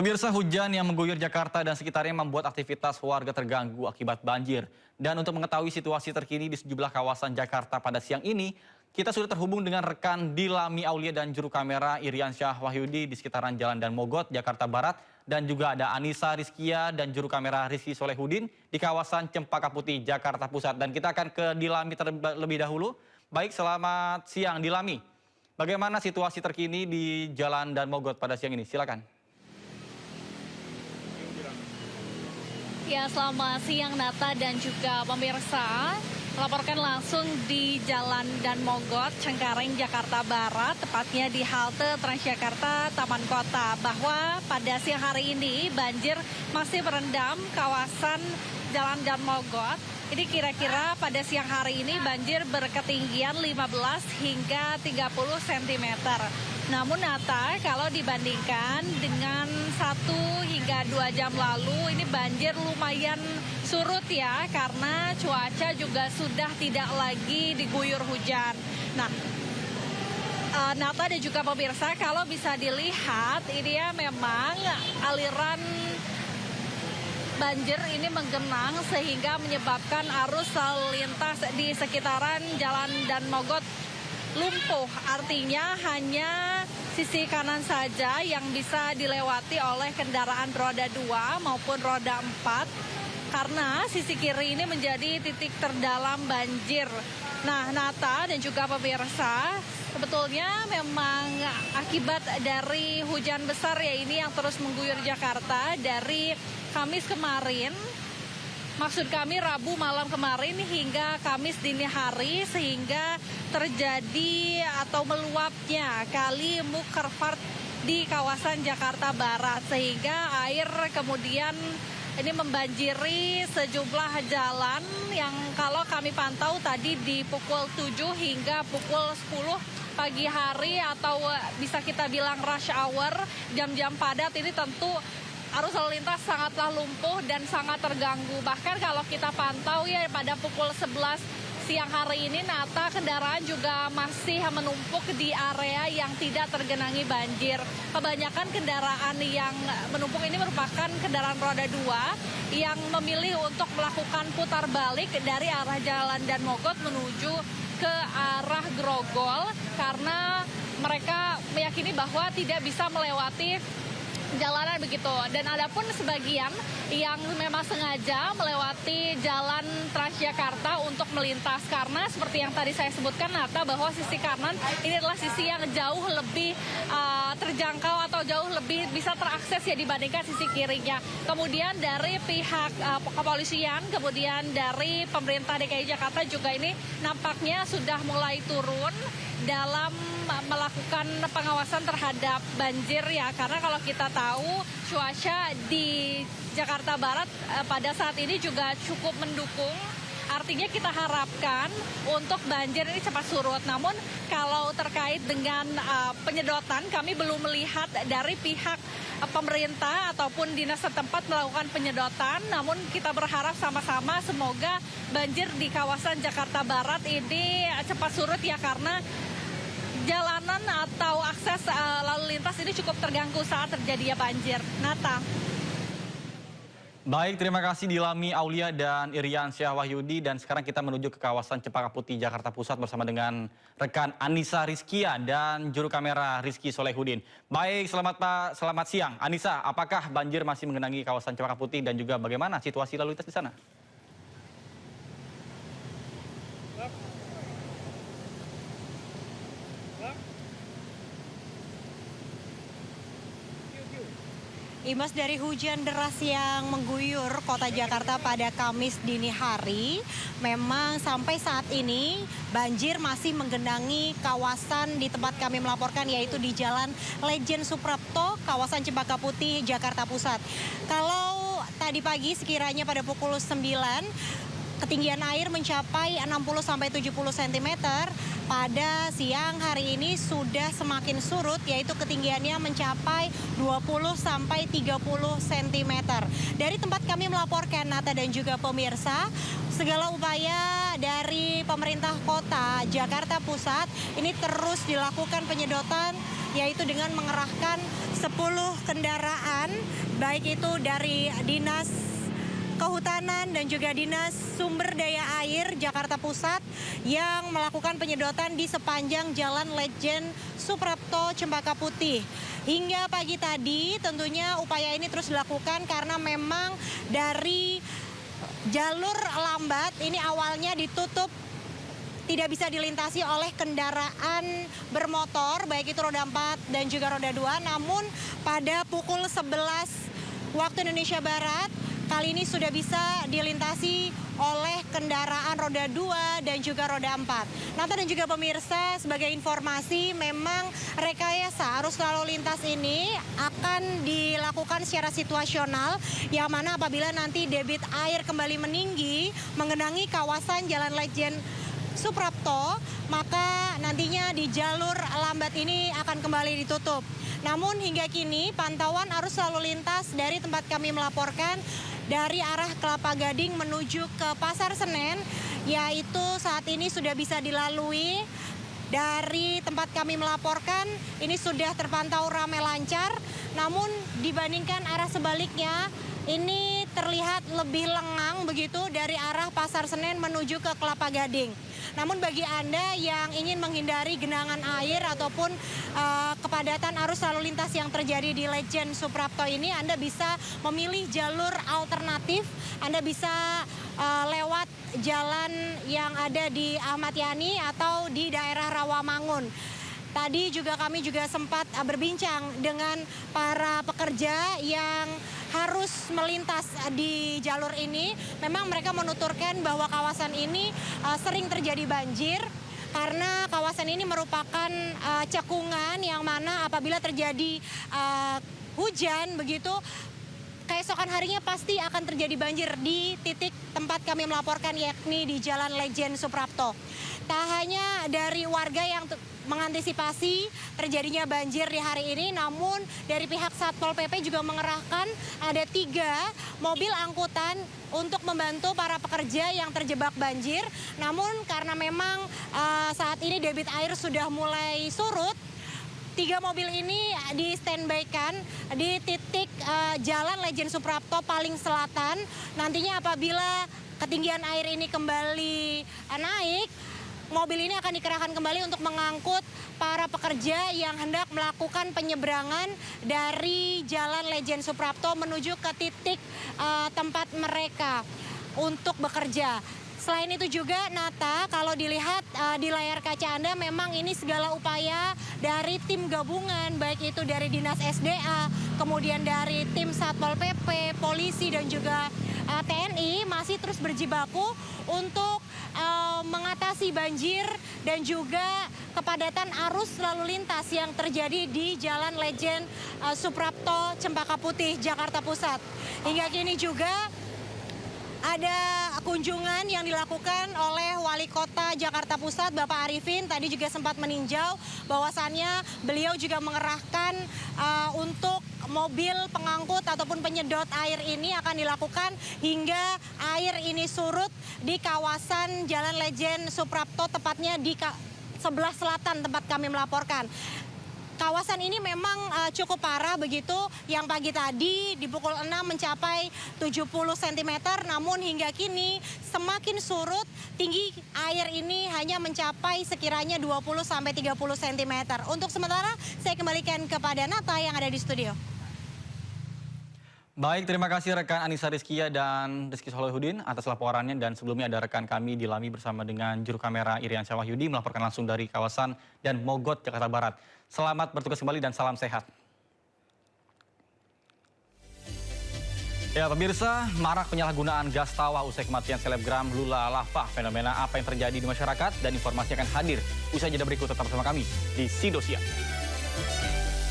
Pemirsa, hujan yang mengguyur Jakarta dan sekitarnya membuat aktivitas warga terganggu akibat banjir. Dan untuk mengetahui situasi terkini di sejumlah kawasan Jakarta pada siang ini, kita sudah terhubung dengan rekan Dilami Aulia dan juru kamera Iriansyah Wahyudi di sekitaran Jalan Dan Mogot, Jakarta Barat. Dan juga ada Anissa Rizkia dan juru kamera Rizky Solehudin di kawasan Cempaka Putih, Jakarta Pusat. Dan kita akan ke Dilami terlebih dahulu. Baik, selamat siang Dilami. Bagaimana situasi terkini di Jalan Dan Mogot pada siang ini? Silakan. Ya, selamat siang Nata dan juga pemirsa. Melaporkan langsung di Jalan Dan Mogot, Cengkareng, Jakarta Barat, tepatnya di halte Transjakarta Taman Kota. Bahwa pada siang hari ini banjir masih merendam kawasan Jalan Dan Mogot. Ini kira-kira pada siang hari ini banjir berketinggian 15 hingga 30 cm. Namun Nata, kalau dibandingkan dengan 1 hingga 2 jam lalu, ini banjir lumayan surut ya, karena cuaca juga sudah tidak lagi diguyur hujan. Nah, Nata dan juga pemirsa, kalau bisa dilihat, ini ya memang aliran banjir ini menggenang sehingga menyebabkan arus lalu lintas di sekitaran Jalan Dan Mogot lumpuh. Artinya hanya sisi kanan saja yang bisa dilewati oleh kendaraan roda 2 maupun roda 4. Karena sisi kiri ini menjadi titik terdalam banjir. Nah, Nata dan juga pemirsa, sebetulnya memang akibat dari hujan besar ya ini yang terus mengguyur Jakarta dari Kamis kemarin. Maksud kami Rabu malam kemarin hingga Kamis dini hari, sehingga terjadi atau meluapnya Kali Mukerfart di kawasan Jakarta Barat, sehingga air kemudian ini membanjiri sejumlah jalan yang kalau kami pantau tadi di pukul 7 hingga pukul 10 pagi hari atau bisa kita bilang rush hour, jam-jam padat ini tentu arus lalu lintas sangatlah lumpuh dan sangat terganggu. Bahkan kalau kita pantau ya pada pukul 11 siang hari ini, Nata, kendaraan juga masih menumpuk di area yang tidak tergenangi banjir. Kebanyakan kendaraan yang menumpuk ini merupakan kendaraan roda 2 yang memilih untuk melakukan putar balik dari arah Jalan Dan Mogot menuju ke arah Grogol karena mereka meyakini bahwa tidak bisa melewati jalanan begitu. Dan adapun sebagian yang memang sengaja melewati jalan Transjakarta untuk melintas karena seperti yang tadi saya sebutkan Nata, bahwa sisi kanan ini adalah sisi yang jauh lebih terjangkau atau jauh lebih bisa terakses ya dibandingkan sisi kirinya. Kemudian dari pihak kepolisian, kemudian dari pemerintah DKI Jakarta juga ini nampaknya sudah mulai turun dalam melakukan pengawasan terhadap banjir ya, karena kalau kita tahu cuaca di Jakarta Barat pada saat ini juga cukup mendukung. Artinya kita harapkan untuk banjir ini cepat surut. Namun kalau terkait dengan penyedotan, kami belum melihat dari pihak pemerintah ataupun dinas setempat melakukan penyedotan. Namun kita berharap sama-sama semoga banjir di kawasan Jakarta Barat ini cepat surut ya, karena jalanan atau akses lalu lintas ini cukup terganggu saat terjadinya banjir. Nata. Baik, terima kasih Dilami Aulia dan Iriansyah Wahyudi. Dan sekarang kita menuju ke kawasan Cempaka Putih, Jakarta Pusat bersama dengan rekan Anissa Rizkia dan juru kamera Rizky Solehudin. Baik, selamat siang. Anissa, apakah banjir masih menggenangi kawasan Cempaka Putih dan juga bagaimana situasi lalu lintas di sana? Imbas dari hujan deras yang mengguyur kota Jakarta pada Kamis dini hari, memang sampai saat ini banjir masih menggenangi kawasan di tempat kami melaporkan, yaitu di Jalan Lejen Suprapto, kawasan Cempaka Putih, Jakarta Pusat. Kalau tadi pagi sekiranya pada pukul 9, ketinggian air mencapai 60-70 cm. Pada siang hari ini sudah semakin surut, yaitu ketinggiannya mencapai 20-30 cm. Dari tempat kami melaporkan, Nata dan juga pemirsa, segala upaya dari pemerintah kota Jakarta Pusat ini terus dilakukan penyedotan yaitu dengan mengerahkan 10 kendaraan, baik itu dari Dinas Kehutanan dan juga Dinas Sumber Daya Air Jakarta Pusat yang melakukan penyedotan di sepanjang Jalan Lejen Suprapto Cempaka Putih. Hingga pagi tadi tentunya upaya ini terus dilakukan karena memang dari jalur lambat ini awalnya ditutup, tidak bisa dilintasi oleh kendaraan bermotor baik itu roda 4 dan juga roda 2. Namun pada pukul 11 waktu Indonesia Barat kali ini sudah bisa dilintasi oleh kendaraan roda 2 dan juga roda 4. Nata dan juga pemirsa, sebagai informasi memang rekayasa arus lalu lintas ini akan dilakukan secara situasional, yang mana apabila nanti debit air kembali meninggi mengenangi kawasan Jalan Lejen Suprapto, maka nantinya di jalur lambat ini akan kembali ditutup. Namun hingga kini pantauan arus lalu lintas dari tempat kami melaporkan dari arah Kelapa Gading menuju ke Pasar Senen, yaitu saat ini sudah bisa dilalui. Dari tempat kami melaporkan ini sudah terpantau ramai lancar, namun dibandingkan arah sebaliknya ini terlihat lebih lengang begitu dari arah Pasar Senen menuju ke Kelapa Gading. Namun bagi Anda yang ingin menghindari genangan air ataupun kepadatan arus lalu lintas yang terjadi di Lejen Suprapto ini, Anda bisa memilih jalur alternatif. Anda bisa lewat jalan yang ada di Ahmad Yani atau di daerah Rawamangun. Tadi juga kami sempat berbincang dengan para pekerja yang harus melintas di jalur ini. Memang mereka menuturkan bahwa kawasan ini sering terjadi banjir karena kawasan ini merupakan cekungan yang mana apabila terjadi hujan begitu, keesokan harinya pasti akan terjadi banjir di titik tempat kami melaporkan, yakni di Jalan Lejen Suprapto. Tak hanya dari warga yang mengantisipasi terjadinya banjir di hari ini, namun dari pihak Satpol PP juga mengerahkan ada 3 mobil angkutan untuk membantu para pekerja yang terjebak banjir. Namun karena memang saat ini debit air sudah mulai surut, 3 mobil ini di standby-kan di titik Jalan Lejen Suprapto paling selatan. Nantinya apabila ketinggian air ini kembali naik, mobil ini akan dikerahkan kembali untuk mengangkut para pekerja yang hendak melakukan penyeberangan dari Jalan Lejen Suprapto menuju ke titik tempat mereka untuk bekerja. Selain itu juga Nata, kalau dilihat di layar kaca Anda, memang ini segala upaya dari tim gabungan, baik itu dari Dinas SDA, kemudian dari tim Satpol PP, polisi dan juga TNI masih terus berjibaku untuk mengatasi banjir dan juga kepadatan arus lalu lintas yang terjadi di Jalan Lejen Suprapto Cempaka Putih, Jakarta Pusat. Hingga kini juga ada kunjungan yang dilakukan oleh Wali Kota Jakarta Pusat, Bapak Arifin. Tadi juga sempat meninjau bahwasannya beliau juga mengerahkan untuk mobil pengangkut ataupun penyedot air ini akan dilakukan hingga air ini surut di kawasan Jalan Lejen Suprapto, tepatnya di sebelah selatan tempat kami melaporkan. Kawasan ini memang cukup parah begitu, yang pagi tadi di pukul 6 mencapai 70 cm, namun hingga kini semakin surut, tinggi air ini hanya mencapai sekiranya 20-30 cm. Untuk sementara saya kembalikan kepada Nata yang ada di studio. Baik, terima kasih rekan Anissa Rizkia dan Rizky Solehudin atas laporannya, dan sebelumnya ada rekan kami di Lami bersama dengan juru kamera Irian Syahwahyudi melaporkan langsung dari kawasan dan Mogot, Jakarta Barat. Selamat bertugas kembali dan salam sehat. Ya pemirsa, marak penyalahgunaan gas tawa usai kematian selebgram Lula Lava. Fenomena apa yang terjadi di masyarakat dan informasi akan hadir usai jeda berikut. Tetap bersama kami di Sido Siang.